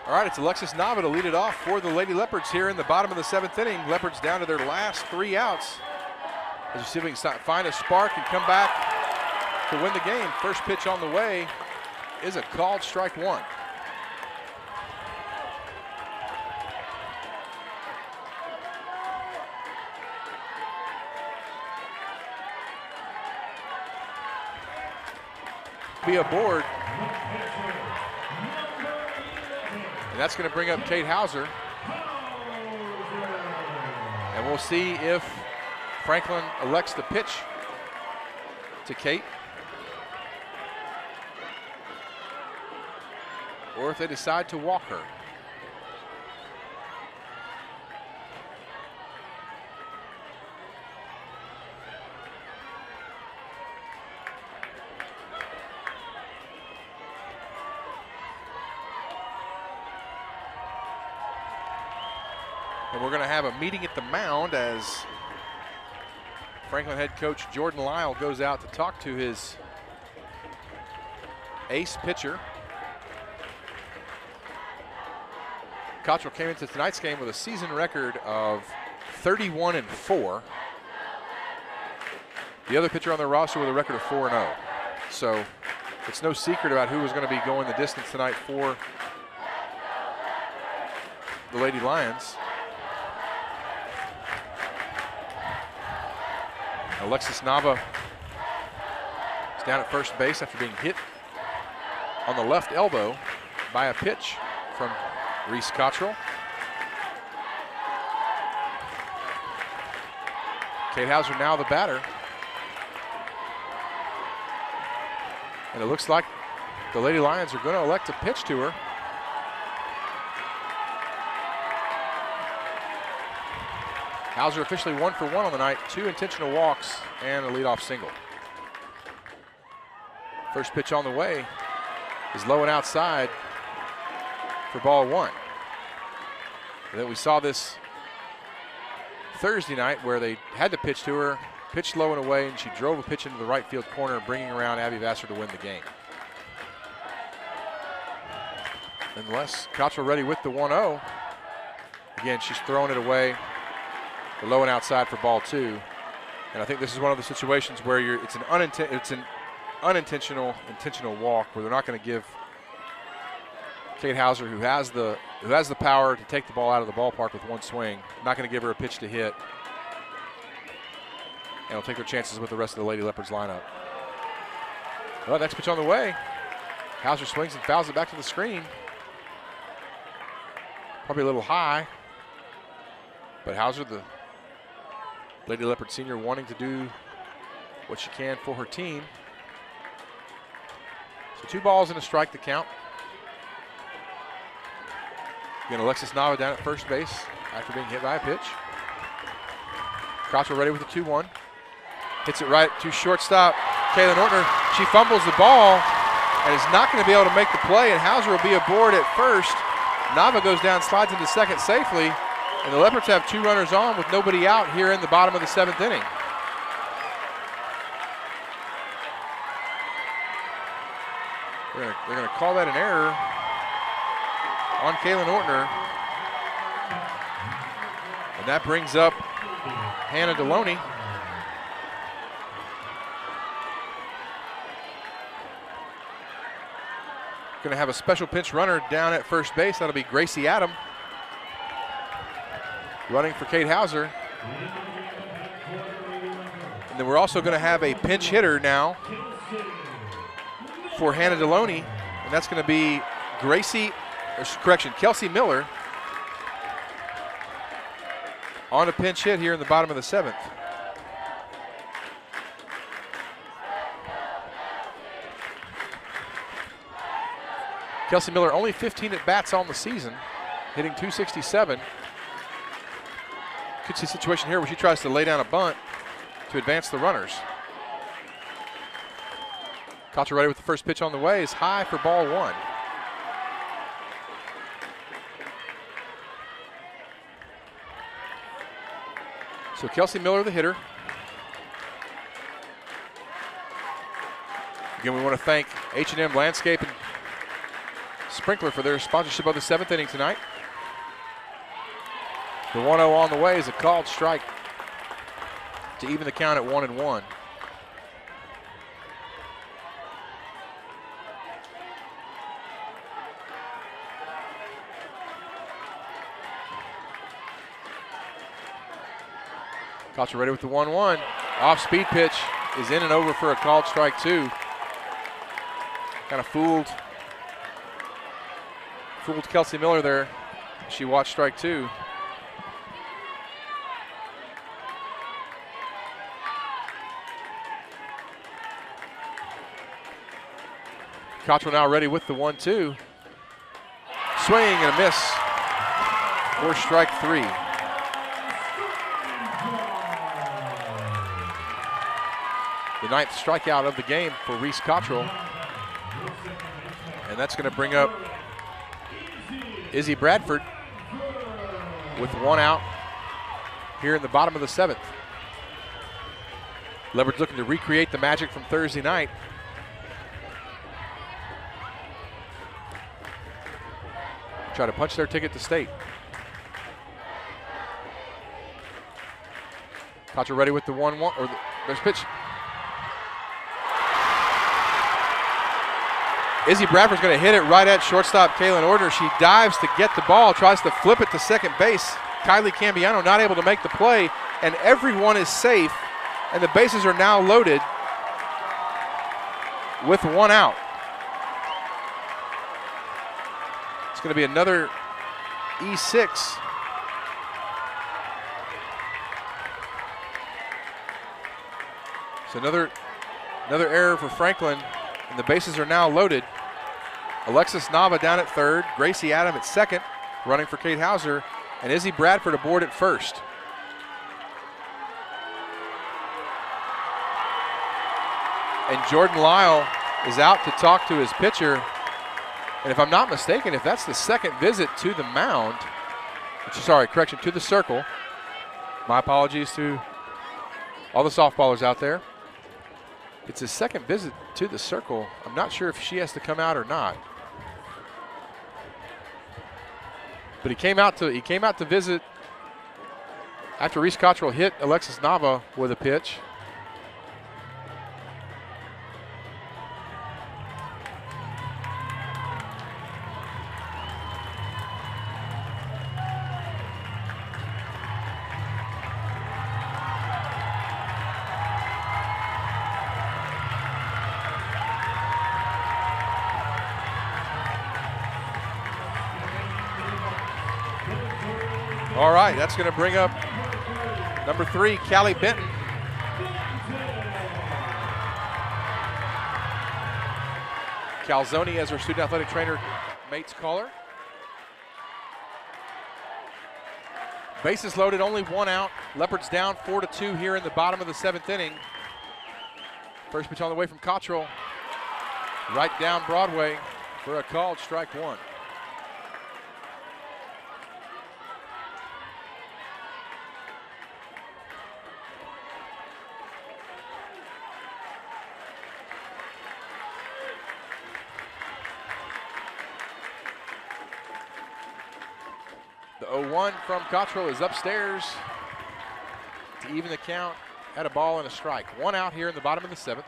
All right, it's Alexis Nava to lead it off for the Lady Leopards here in the bottom of the 7th inning. Leopards down to their last 3 outs. As you see if we can find a spark and come back to win the game. First pitch on the way is a called strike 1. Be aboard. And that's going to bring up Kate Hauser. And we'll see if Franklin elects to pitch to Kate, or if they decide to walk her. And we're going to have a meeting at the mound as Franklin head coach Jordan Lyle goes out to talk to his ace pitcher. Cottrell came into tonight's game with a season record of 31-4. The other pitcher on their roster with a record of 4-0. So it's no secret about who was going to be going the distance tonight for the Lady Lions. Alexis Nava is down at first base after being hit on the left elbow by a pitch from Reese Cottrell. Kate Hauser now the batter. And it looks like the Lady Lions are going to elect to pitch to her. Hauser officially 1 for 1 on the night, 2 intentional walks and a leadoff single. First pitch on the way is low and outside for ball 1. And then we saw this Thursday night where they had to pitch to her, pitched low and away, and she drove a pitch into the right field corner, bringing around Abby Vassar to win the game. Unless Cottrell ready with the 1-0. Again, she's throwing it away. The low and outside for ball 2, and I think this is one of the situations where it's an unintentional intentional walk where they're not going to give Kate Hauser, who has the power to take the ball out of the ballpark with one swing, not going to give her a pitch to hit, and will take their chances with the rest of the Lady Leopards lineup. Well, next pitch on the way. Hauser swings and fouls it back to the screen. Probably a little high, but Hauser, the Lady Leopard senior, wanting to do what she can for her team. So 2 balls and a strike to count. Again, Alexis Nava down at first base after being hit by a pitch. Cottrell ready with the 2-1. Hits it right to shortstop, Kaylin Ortner. She fumbles the ball and is not going to be able to make the play, and Hauser will be aboard at first. Nava goes down, slides into second safely. And the Leopards have 2 runners on with nobody out here in the bottom of the 7th inning. They're going to call that an error on Kaylin Ortner. And that brings up Hannah Deloney. Going to have a special pinch runner down at first base. That'll be Gracie Adam, running for Kate Hauser. And then we're also going to have a pinch hitter now for Hannah Deloney, and that's going to be Kelsey Miller on a pinch hit here in the bottom of the 7th. Kelsey Miller only 15 at-bats on the season, hitting .267. Could see a situation here where she tries to lay down a bunt to advance the runners. Cottrell ready with the first pitch on the way is high for ball 1. So Kelsey Miller, the hitter. Again, we want to thank H&M Landscape and sprinkler for their sponsorship of the 7th inning tonight. The 1-0 on the way is a called strike to even the count at 1-1. Cottrell ready with the 1-1. Off-speed pitch is in and over for a called strike 2. Kind of fooled Kelsey Miller there. She watched strike 2. Cottrell now ready with the 1-2. Swing and a miss for strike 3. The 9th strikeout of the game for Reese Cottrell. And that's going to bring up Izzy Bradford with 1 out here in the bottom of the 7th. Leopard's looking to recreate the magic from Thursday night. Try to punch their ticket to state. Cottrell ready with the 1-1, or there's pitch. Izzy Bradford's going to hit it right at shortstop Kaylin Ordner. She dives to get the ball, tries to flip it to second base. Kylie Cambiano not able to make the play, and everyone is safe, and the bases are now loaded with 1 out. It's going to be another E6. So another error for Franklin, and the bases are now loaded. Alexis Nava down at third, Gracie Adam at second, running for Kate Hauser, and Izzy Bradford aboard at first. And Jordan Lyle is out to talk to his pitcher. And if I'm not mistaken, if that's the second visit to the mound, to the circle. My apologies to all the softballers out there. It's his second visit to the circle. I'm not sure if she has to come out or not. But he came out to visit after Reese Cottrell hit Alexis Nava with a pitch. All right, that's going to bring up number 3, Callie Benton. Calzoni as her student athletic trainer mates caller. Bases loaded, only 1 out. Leopards down 4-2 here in the bottom of the 7th inning. First pitch on the way from Cottrell. Right down Broadway for a called strike 1. The 0-1 from Cottrell is upstairs to even the count at a ball and a strike. 1 out here in the bottom of the 7th.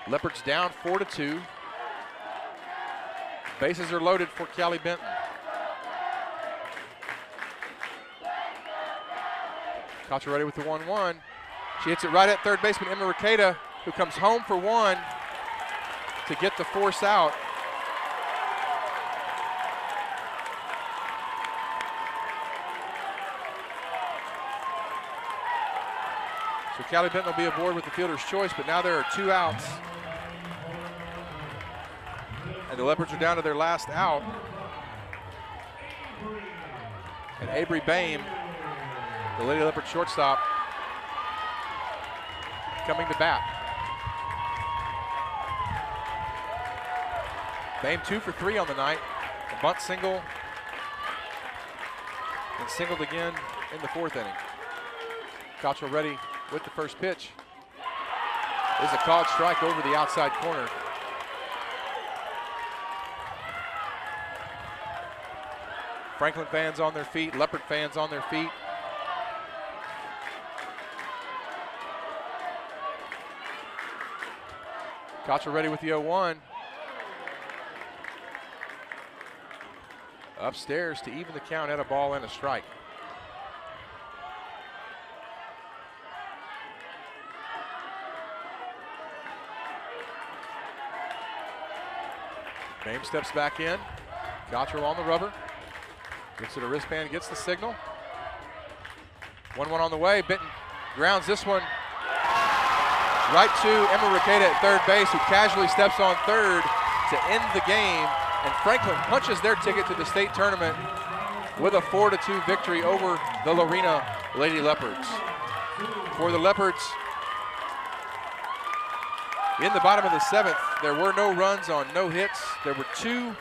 Leopards down 4-2. Bases are loaded for Callie Benton. Cottrell ready with the 1-1. She hits it right at third baseman Emma Ricada, who comes home for 1 to get the force out. So Callie Benton will be aboard with the fielder's choice, but now there are 2 outs. And the Leopards are down to their last out. And Avery Boehm, the Lady Leopard shortstop, coming to bat. Boehm 2 for 3 on the night. A bunt single, and singled again in the 4th inning. Cottrell ready with the first pitch. Is a called strike over the outside corner. Franklin fans on their feet, Leopard fans on their feet. Cottrell ready with the 0-1. Upstairs to even the count at a ball and a strike. James steps back in. Cottrell on the rubber. Gets it a wristband, gets the signal. 1-1 on the way. Benton grounds this one right to Emma Ricada at third base, who casually steps on third to end the game. And Franklin punches their ticket to the state tournament with a 4-2 victory over the Lorena Lady Leopards. For the Leopards, in the bottom of the 7th, there were no runs on no hits. There were 2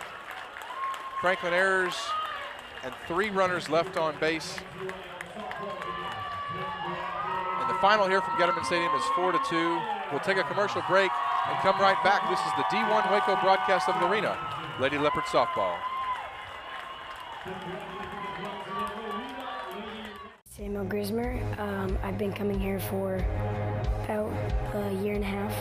Franklin errors and 3 runners left on base. And the final here from Getterman Stadium is 4-2. We'll take a commercial break and come right back. This is the D1 Waco broadcast of Lorena Lady Leopard softball. Samuel Grismer. I've been coming here for about a year and a half.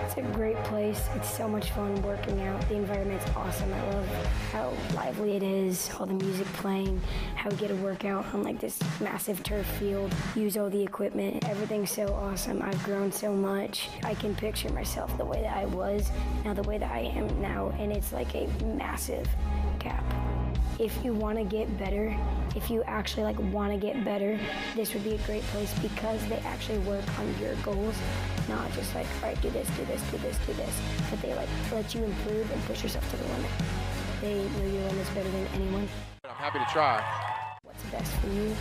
It's a great place. It's so much fun working out. The environment's awesome. I love how lively it is, all the music playing, how we get a workout on like this massive turf field, use all the equipment. Everything's so awesome. I've grown so much. I can picture myself the way that I was, now the way that I am now, and it's like a massive gap. If you want to get better, if you actually want to get better, this would be a great place because they actually work on your goals, not just all right, do this, do this, do this, do this, but they let you improve and push yourself to the limit. They know your limits better than anyone. I'm happy to try. What's best for you,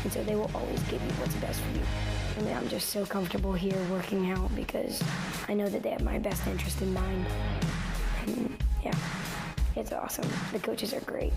and so they will always give you what's best for you. I mean, I'm just so comfortable here working out because I know that they have my best interest in mind. And yeah, it's awesome. The coaches are great.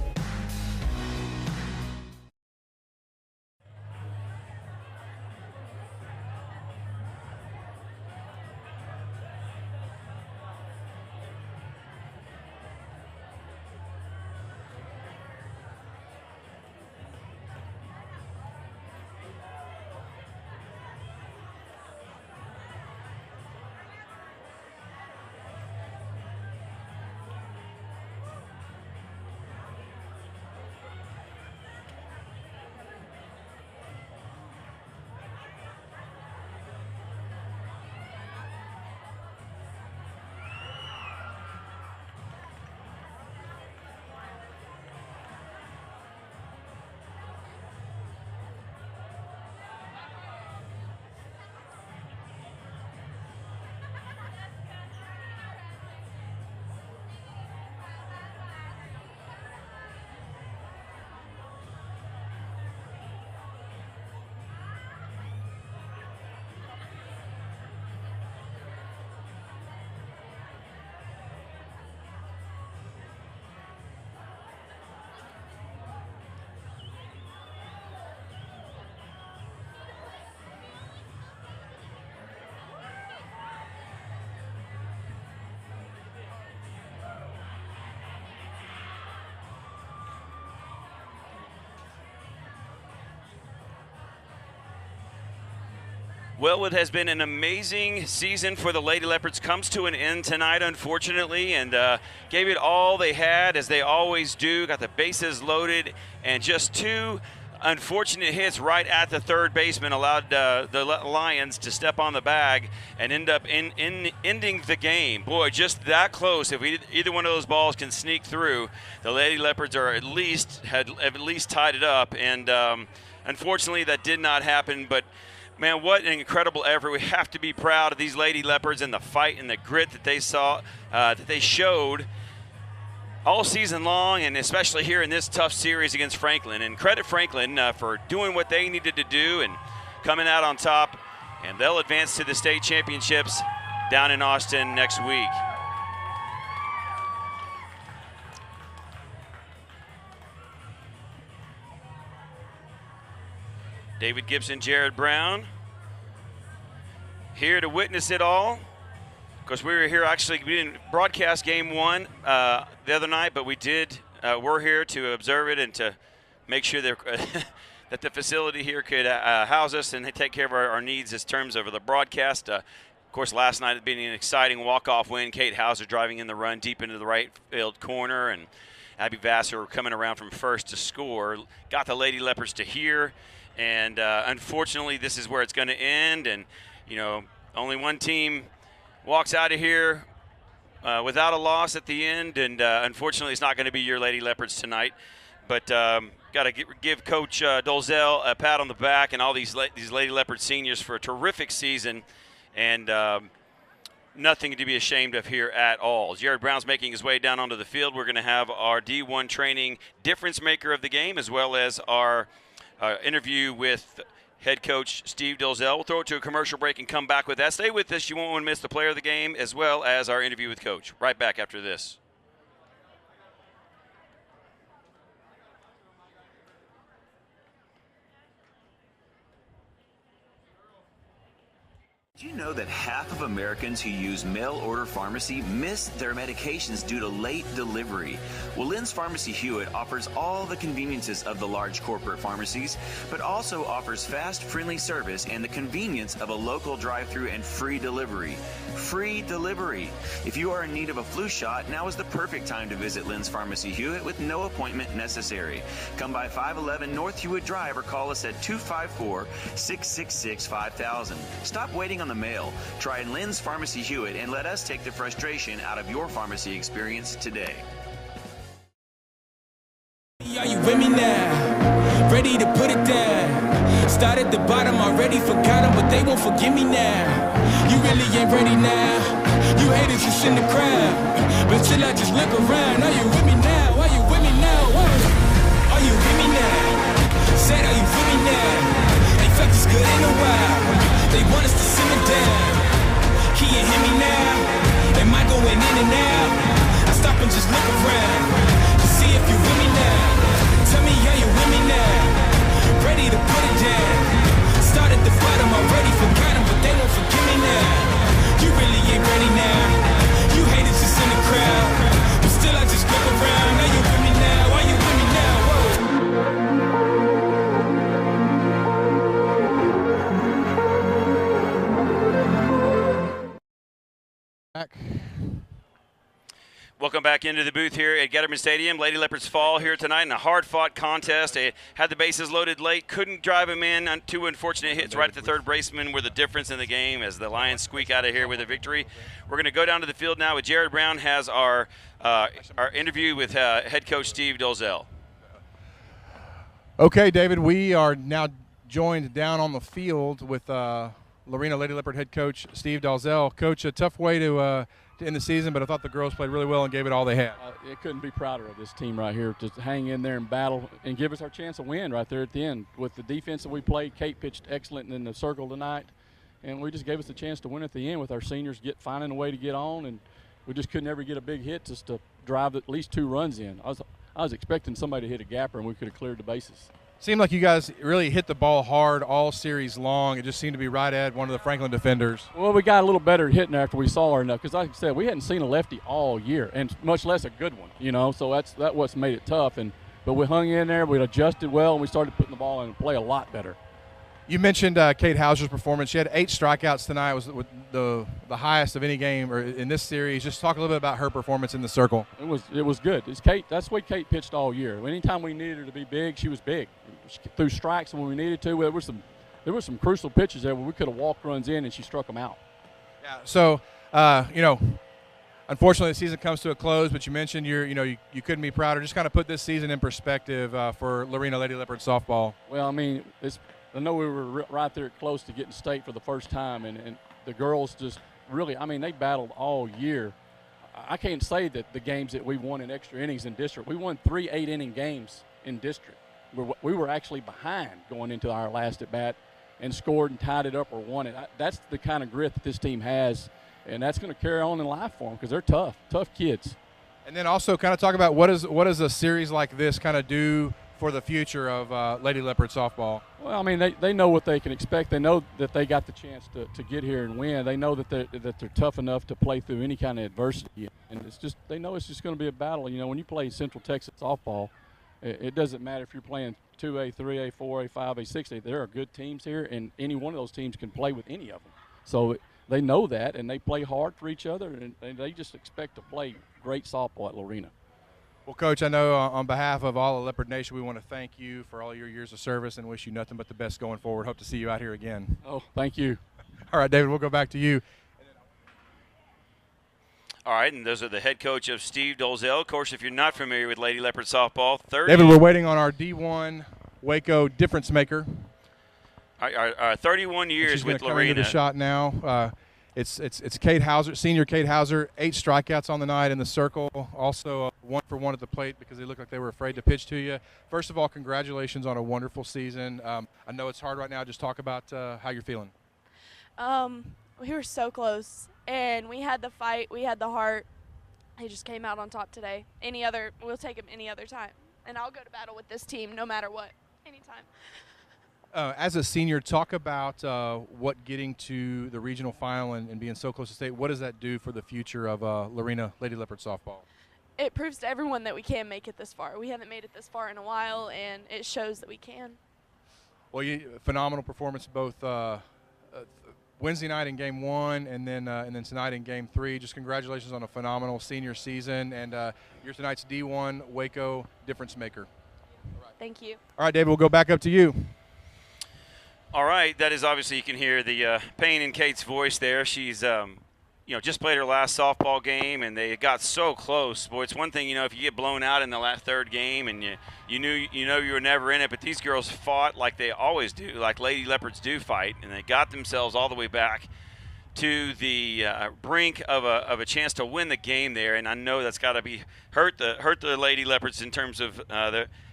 Well, it has been an amazing season for the Lady Leopards. Comes to an end tonight, unfortunately, and gave it all they had, as they always do. Got the bases loaded, and just 2 unfortunate hits right at the third baseman allowed the Lions to step on the bag and end up ending the game. Boy, just that close. If either one of those balls can sneak through, the Lady Leopards are at least tied it up. And unfortunately, that did not happen. But man, what an incredible effort. We have to be proud of these Lady Leopards and the fight and the grit that they saw, that they showed all season long, and especially here in this tough series against Franklin. And credit Franklin for doing what they needed to do and coming out on top. And they'll advance to the state championships down in Austin next week. David Gibson, Jared Brown, here to witness it all. Because we were here, actually, we didn't broadcast game 1 the other night, but we did we're here to observe it and to make sure that the facility here could house us and take care of our needs in terms of the broadcast. Of course, last night it being an exciting walk-off win. Kate Hauser driving in the run deep into the right field corner, and Abby Vassar coming around from first to score. Got the Lady Leopards to here, and unfortunately this is where it's going to end. And, you know, only one team walks out of here without a loss at the end, and unfortunately it's not going to be your Lady Leopards tonight. But got to give Coach Dolezal a pat on the back and all these Lady Leopard seniors for a terrific season, and nothing to be ashamed of here at all. Jared Brown's making his way down onto the field. We're going to have our D1 training difference maker of the game, as well as our interview with head coach Steve Dolezal. We'll throw it to a commercial break and come back with that. Stay with us. You won't want to miss the player of the game, as well as our interview with Coach. Right back after this. Did you know that half of Americans who use mail-order pharmacy miss their medications due to late delivery? Well, Lynn's Pharmacy Hewitt offers all the conveniences of the large corporate pharmacies, but also offers fast, friendly service and the convenience of a local drive-thru and free delivery. Free delivery. If you are in need of a flu shot, now is the perfect time to visit Lynn's Pharmacy Hewitt with no appointment necessary. Come by 511 North Hewitt Drive or call us at 254-666-5000. Stop waiting on the mail. Try Lynn's Pharmacy Hewitt and let us take the frustration out of your pharmacy experience today. Are you with me now? Ready to put it down? Start at the bottom, already forgot them, but they won't forgive me now. You really ain't ready now. You haters just in the crowd, but still I just look around. Are you with me now? Are you with me now? Are you with me now? Said, are you with me now? Ain't felt this good in a while. They want us to simmer down. Can you hear me now? Am I going in and out? I stop and just look around to see if you're with me now. Tell me, are you with me now? Ready to put it down. Start at the bottom, already forgot them, but they won't forgive me now. You really ain't ready now. You haters just in the crowd, but still I just look around. Are you with me now? Are you with me now? Whoa. Welcome back into the booth here at Getterman Stadium. Lady Leopards fall here tonight in a hard-fought contest. They had the bases loaded late, couldn't drive them in. Two unfortunate hits right at the third baseman were the difference in the game as the Lions squeak out of here with a victory. We're going to go down to the field now with Jared Brown has our interview with head coach Steve Dolezal. Okay, David, we are now joined down on the field with Lorena Lady Leopard head coach Steve Dolezal. Coach, a tough way to end the season, but I thought the girls played really well and gave it all they had. It couldn't be prouder of this team right here to hang in there and battle and give us our chance to win right there at the end. With the defense that we played, Kate pitched excellent in the circle tonight, and we just gave us a chance to win at the end with our seniors finding a way to get on, and we just couldn't ever get a big hit just to drive at least 2 runs in. I was expecting somebody to hit a gapper, and we could have cleared the bases. Seemed like you guys really hit the ball hard all series long. It just seemed to be right at one of the Franklin defenders. Well, we got a little better hitting after we saw her enough because, like I said, we hadn't seen a lefty all year, and much less a good one, you know. So that's what's made it tough. But we hung in there, we adjusted well, and we started putting the ball in play a lot better. You mentioned Kate Hauser's performance. She had 8 strikeouts tonight. It was the highest of any game or in this series. Just talk a little bit about her performance in the circle. It was good. It's Kate. That's the way Kate pitched all year. Anytime we needed her to be big, she was big. She threw strikes when we needed to. There were some crucial pitches there where we could have walked runs in and she struck them out. Yeah. So unfortunately the season comes to a close. But you mentioned you couldn't be prouder. Just kind of put this season in perspective for Lorena Lady Leopard softball. Well, I mean, I know we were right there close to getting state for the first time, and the girls just really, I mean, they battled all year. I can't say that the games that we won in extra innings in district, we won 3 8-inning games in district. We were actually behind going into our last at bat and scored and tied it up or won it. That's the kind of grit that this team has, and that's going to carry on in life for them because they're tough kids. And then also kind of talk about what does a series like this kind of do for the future of Lady Leopard softball? Well, I mean, they know what they can expect. They know that they got the chance to get here and win. They know that they're tough enough to play through any kind of adversity. And they know it's just going to be a battle. You know, when you play Central Texas softball, it doesn't matter if you're playing 2A, 3A, 4A, 5A, 6A. There are good teams here, and any one of those teams can play with any of them. So they know that, and they play hard for each other, and they just expect to play great softball at Lorena. Well, Coach, I know on behalf of all of Leopard Nation, we want to thank you for all your years of service and wish you nothing but the best going forward. Hope to see you out here again. Oh, thank you. All right, David, we'll go back to you. All right, and those are the head coach of Steve Dolezal. Of course, if you're not familiar with Lady Leopard softball, David, we're waiting on our D1 Waco difference maker. 31 years She's with come Lorena. into the shot now. It's Kate Hauser, senior Kate Hauser, 8 strikeouts on the night in the circle. Also 1 for 1 at the plate because they looked like they were afraid to pitch to you. First of all, congratulations on a wonderful season. I know it's hard right now. Just talk about how you're feeling. We were so close, and we had the fight, we had the heart. He just came out on top today. We'll take him any other time, and I'll go to battle with this team no matter what, anytime. As a senior, talk about what getting to the regional final and being so close to state, what does that do for the future of Lorena Lady Leopard softball? It proves to everyone that we can make it this far. We haven't made it this far in a while, and it shows that we can. Well, phenomenal performance both Wednesday night in Game 1 and then tonight in Game 3. Just congratulations on a phenomenal senior season, and you're tonight's D1 Waco difference maker. Thank you. All right, David, we'll go back up to you. All right, that is obviously, you can hear the pain in Kate's voice there. She's, just played her last softball game, and they got so close. Boy, it's one thing, if you get blown out in the last third game and you knew you were never in it, but these girls fought like they always do, like Lady Leopards do fight, and they got themselves all the way back to the brink of a chance to win the game there. And I know that's got to be hurt the Lady Leopards in terms of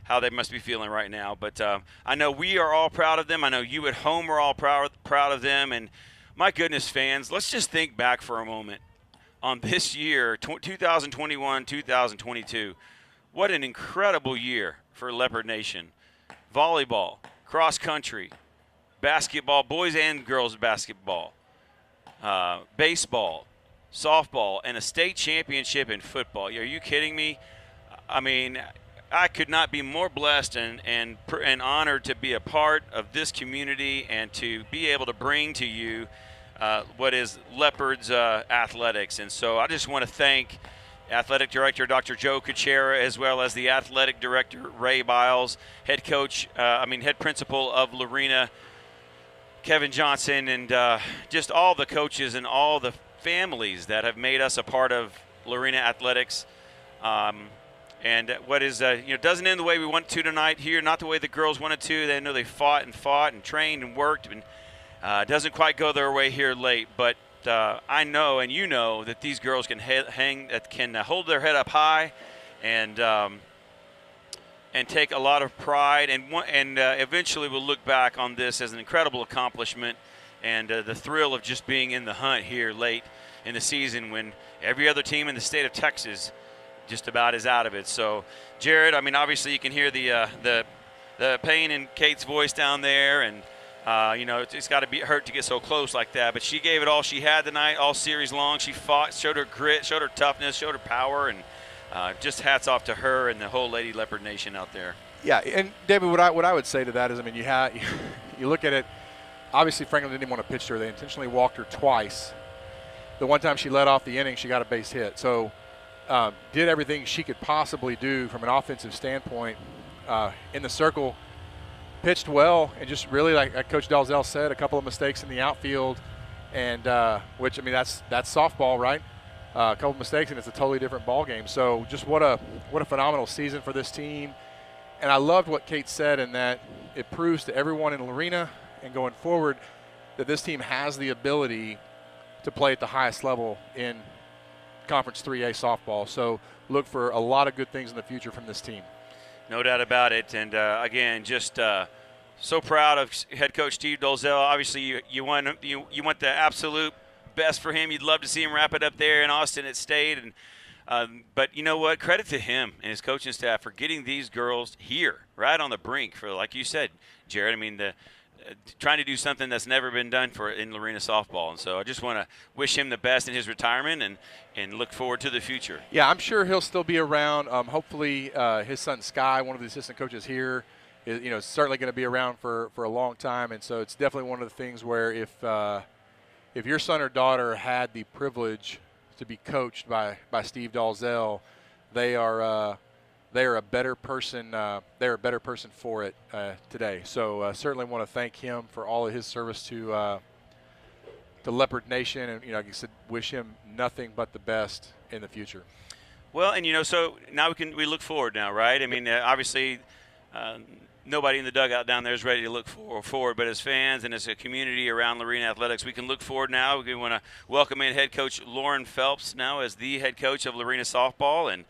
how they must be feeling right now. But I know we are all proud of them. I know you at home are all proud of them. And my goodness, fans, let's just think back for a moment on this year, 2021-2022. What an incredible year for Leopard Nation. Volleyball, cross country, basketball, boys and girls basketball, baseball, softball, and a state championship in football. Are you kidding me? I mean, I could not be more blessed and honored to be a part of this community and to be able to bring to you what is Leopards athletics. And so I just want to thank Athletic Director Dr. Joe Kuchera, as well as the Athletic Director Ray Biles, head principal of Lorena, Kevin Johnson, and just all the coaches and all the families that have made us a part of Lorena athletics. And what is, doesn't end the way we want to tonight here, not the way the girls wanted to. They know they fought and trained and worked, and doesn't quite go their way here late. But I know, and you know, that these girls can hold their head up high and take a lot of pride, and eventually we'll look back on this as an incredible accomplishment and the thrill of just being in the hunt here late in the season when every other team in the state of Texas just about is out of it. So, Jared, I mean, obviously you can hear the pain in Kate's voice down there, and it's got to be hurt to get so close like that. But she gave it all she had tonight, all series long. She fought, showed her grit, showed her toughness, showed her power, and just hats off to her and the whole Lady Leopard Nation out there. Yeah, and David, what I would say to that is, I mean, you look at it. Obviously, Franklin didn't even want to pitch to her. They intentionally walked her twice. The one time she led off the inning, she got a base hit. So did everything she could possibly do from an offensive standpoint in the circle, pitched well, and just really, like Coach Dalzell said, a couple of mistakes in the outfield, and which, I mean, that's softball, right? A couple of mistakes, and it's a totally different ball game. So just what a phenomenal season for this team. And I loved what Kate said in that it proves to everyone in Lorena and going forward that this team has the ability to play at the highest level in Conference 3A softball. So look for a lot of good things in the future from this team. No doubt about it. And again, just so proud of head coach Steve Dolezal. Obviously, you want the absolute best for him. You'd love to see him wrap it up there in Austin at State. And But you know what? Credit to him and his coaching staff for getting these girls here, right on the brink. For like you said, Jared. I mean, trying to do something that's never been done in Lorena softball. And so I just want to wish him the best in his retirement and look forward to the future. Yeah, I'm sure he'll still be around. Hopefully his son Sky, one of the assistant coaches here, is certainly going to be around for a long time. And so it's definitely one of the things where if your son or daughter had the privilege to be coached by Steve Dalzell, they are a better person. They're a better person for it today. So certainly want to thank him for all of his service to Leopard Nation, and like I said, wish him nothing but the best in the future. Well, and so now we look forward now, right? I mean, obviously. Nobody in the dugout down there is ready to look forward, but as fans and as a community around Lorena Athletics, we can look forward now. We want to welcome in head coach Lauren Phelps now as the head coach of Lorena softball, and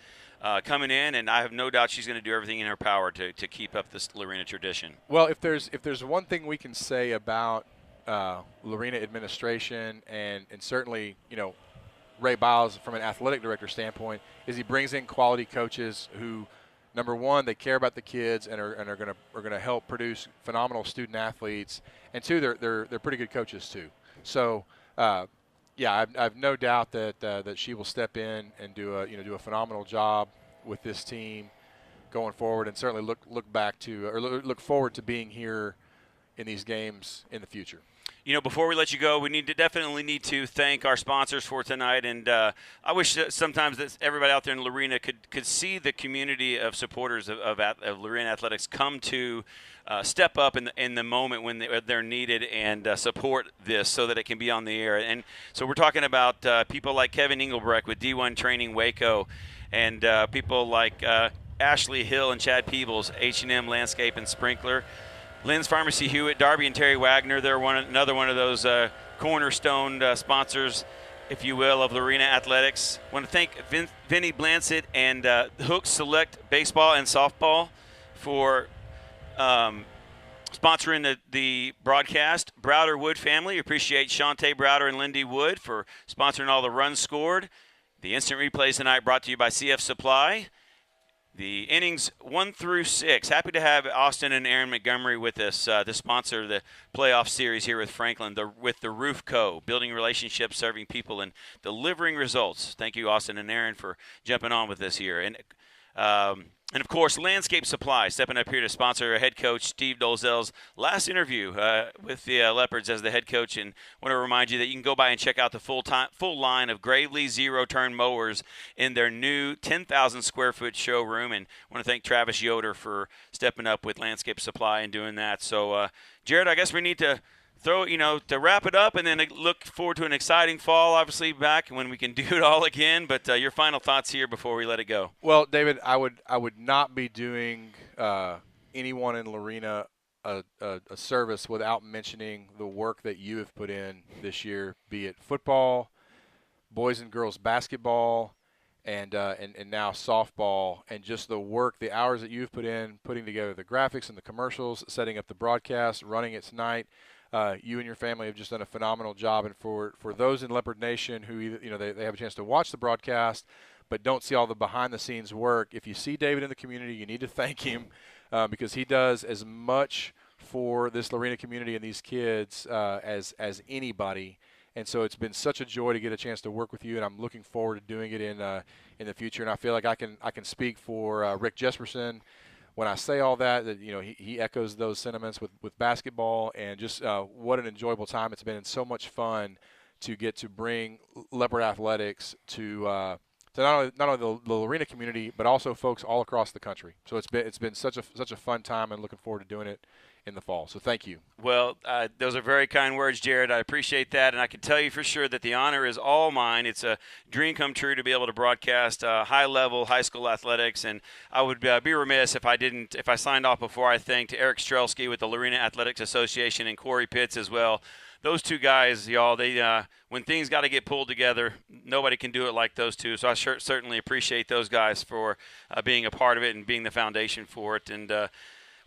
coming in, and I have no doubt she's going to do everything in her power to keep up this Lorena tradition. Well, if there's one thing we can say about Lorena administration and certainly Ray Biles from an athletic director standpoint, is he brings in quality coaches who, number one, they care about the kids and are going to help produce phenomenal student athletes, and two, they're pretty good coaches too. So, yeah, I've no doubt that she will step in and do a phenomenal job with this team going forward, and certainly look forward to being here in these games in the future. Before we let you go, we definitely need to thank our sponsors for tonight. And I wish that sometimes that everybody out there in Lorena could see the community of supporters of Lorena Athletics come to step up in the moment when they're needed and support this so that it can be on the air. And so we're talking about people like Kevin Engelbrecht with D1 Training Waco, and people like Ashley Hill and Chad Peebles, H&M Landscape and Sprinkler. Lynn's Pharmacy Hewitt, Darby and Terry Wagner, they're another one of those cornerstone sponsors, if you will, of Lorena Athletics. I want to thank Vinny Blancett and Hook Select Baseball and Softball for sponsoring the broadcast. Browder Wood family, appreciate Shantae Browder and Lindy Wood for sponsoring all the runs scored. The instant replays tonight brought to you by CF Supply. The innings 1 through 6. Happy to have Austin and Aaron Montgomery with us to sponsor the playoff series here with Franklin, with the Roof Co., building relationships, serving people, and delivering results. Thank you, Austin and Aaron, for jumping on with us here. And of course, Landscape Supply, stepping up here to sponsor head coach Steve Dolzell's last interview with the Leopards as the head coach. And want to remind you that you can go by and check out the full line of Gravely zero-turn mowers in their new 10,000 square foot showroom. And want to thank Travis Yoder for stepping up with Landscape Supply and doing that. So, Jared, I guess we need to to wrap it up and then look forward to an exciting fall, obviously, back when we can do it all again. But your final thoughts here before we let it go. Well, David, I would not be doing anyone in Lorena a service without mentioning the work that you have put in this year, be it football, boys and girls basketball, and now softball, and just the work, the hours that you've put in, putting together the graphics and the commercials, setting up the broadcast, running it tonight. You and your family have just done a phenomenal job, and for those in Leopard Nation who either, they have a chance to watch the broadcast but don't see all the behind-the-scenes work, if you see David in the community, you need to thank him because he does as much for this Lorena community and these kids as anybody. And so it's been such a joy to get a chance to work with you, and I'm looking forward to doing it in the future. And I feel like I can speak for Rick Jesperson when I say all that he echoes those sentiments with basketball, and just what an enjoyable time it's been, and so much fun to get to bring Leopard Athletics to not only the Lorena community, but also folks all across the country. So it's been such a fun time, and looking forward to doing it in the fall. So thank you. Well, those are very kind words, Jared. I appreciate that, and I can tell you for sure that the honor is all mine. It's a dream come true to be able to broadcast high-level high school athletics, and I would be remiss if I signed off before I thanked Eric Strelsky with the Lorena Athletics Association and Corey Pitts as well. Those two guys, y'all, they when things got to get pulled together, nobody can do it like those two. So I certainly appreciate those guys for being a part of it and being the foundation for it. And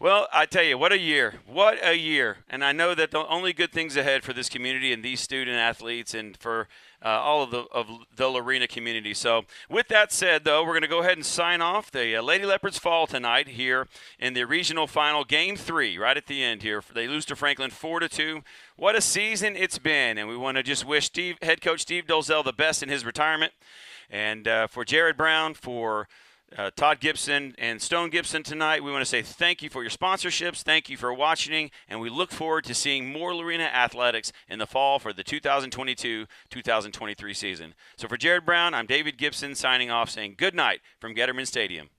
Well, I tell you, what a year. What a year. And I know that the only good things ahead for this community and these student athletes and for all of the Lorena community. So with that said, though, we're going to go ahead and sign off. The Lady Leopards fall tonight here in the regional final, Game 3, right at the end here. They lose to Franklin 4-2. What a season it's been. And we want to just wish head coach Steve Dolzell the best in his retirement. And for Jared Brown, for Todd Gibson and Stone Gibson tonight, we want to say thank you for your sponsorships. Thank you for watching, and we look forward to seeing more Lorena athletics in the fall for the 2022-2023 season. So for Jared Brown, I'm David Gibson signing off, saying good night from Getterman Stadium.